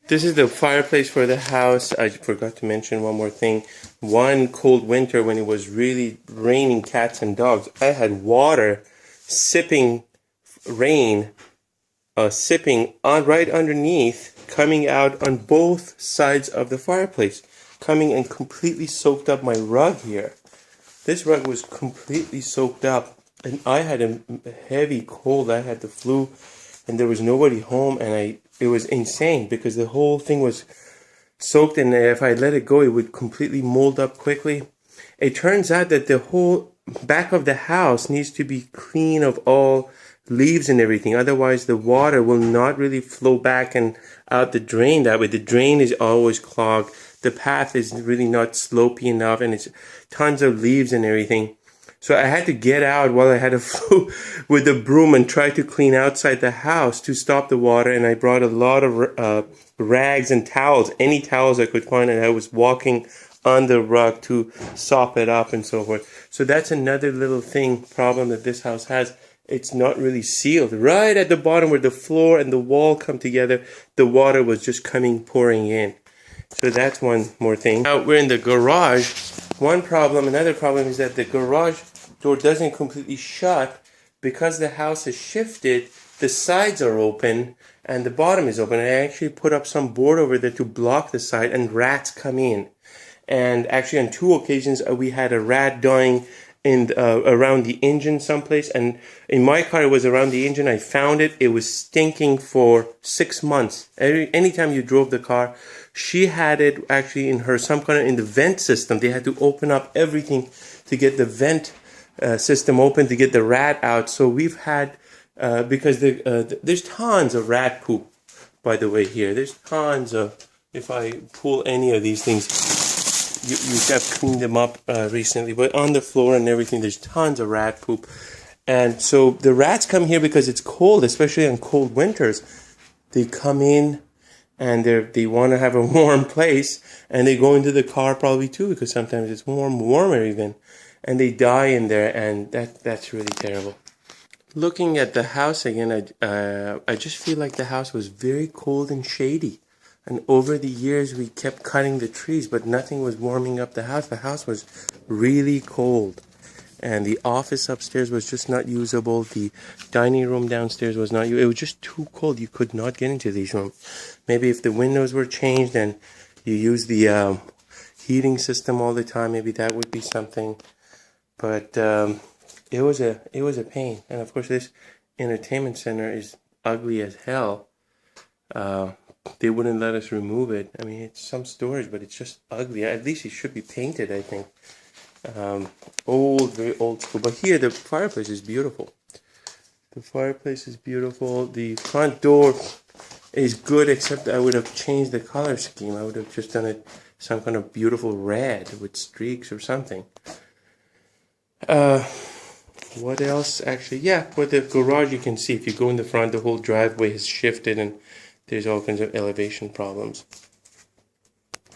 This is the fireplace for the house. I forgot to mention one more thing. One cold winter when it was really raining cats and dogs, I had water sipping rain, sipping on right underneath, coming out on both sides of the fireplace, coming and completely soaked up my rug here. This rug was completely soaked up, and I had a heavy cold. I had the flu, and there was nobody home, and it was insane because the whole thing was soaked, and if I let it go, it would completely mold up quickly. It turns out that the whole back of the house needs to be clean of all leaves and everything. Otherwise, the water will not really flow back and out the drain that way. The drain is always clogged. The path is really not slopey enough, and it's tons of leaves and everything. So I had to get out while I had a flu with a broom and try to clean outside the house to stop the water. And I brought a lot of rags and towels, any towels I could find, and I was walking on the rug to sop it up and so forth. So that's another little problem that this house has. It's not really sealed. Right at the bottom where the floor and the wall come together, the water was just pouring in. So that's one more thing. Now we're in the garage. Another problem is that the garage door doesn't completely shut because the house is shifted. The sides are open and the bottom is open. I actually put up some board over there to block the side, and rats come in. And actually on 2 occasions we had a rat dying around the engine someplace, and in my car it was around the engine. I found it. It was stinking for 6 months. Anytime you drove the car, she had it actually in the vent system. They had to open up everything to get the vent system open to get the rat out. So we've had because there's tons of rat poop, by the way. Here there's tons of, if I pull any of these things, you have cleaned them up recently, but on the floor and everything, there's tons of rat poop. And so the rats come here because it's cold, especially on cold winters. They come in and they want to have a warm place, and they go into the car probably too, because sometimes it's warmer even, and they die in there, and that's really terrible. Looking at the house again, I just feel like the house was very cold and shady. And over the years, we kept cutting the trees, but nothing was warming up the house. The house was really cold. And the office upstairs was just not usable. The dining room downstairs was not usable. It was just too cold. You could not get into these rooms. Maybe if the windows were changed and you use the heating system all the time, maybe that would be something. But it was a pain. And of course, this entertainment center is ugly as hell. They wouldn't let us remove it. I mean, it's some storage, but it's just ugly. At least it should be painted, I think. Very old school. But here, the fireplace is beautiful. The fireplace is beautiful. The front door is good, except I would have changed the color scheme. I would have just done it some kind of beautiful red with streaks or something. What else? Actually, yeah, for the garage, you can see if you go in the front, the whole driveway has shifted, and there's all kinds of elevation problems.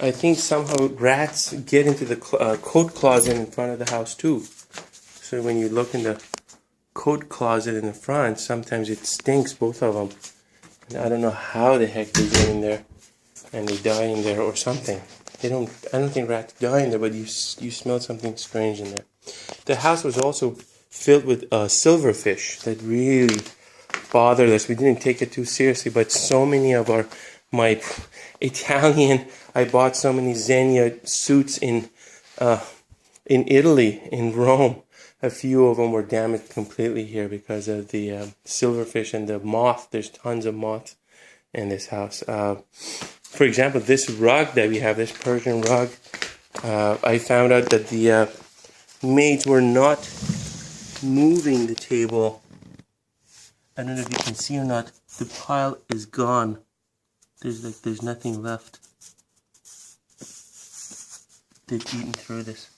I think somehow rats get into the coat closet in front of the house too. So when you look in the coat closet in the front, sometimes it stinks, both of them. And I don't know how the heck they get in there, and they die in there or something. I don't think rats die in there, but you smell something strange in there. The house was also filled with silverfish that really bothered us. We didn't take it too seriously, but so many of my Italian, I bought so many Xenia suits in Italy, in Rome. A few of them were damaged completely here because of the silverfish and the moth. There's tons of moths in this house. For example, this rug that we have, this Persian rug, I found out that the maids were not moving the table. I don't know if you can see or not. The pile is gone. There's nothing left. They've eaten through this.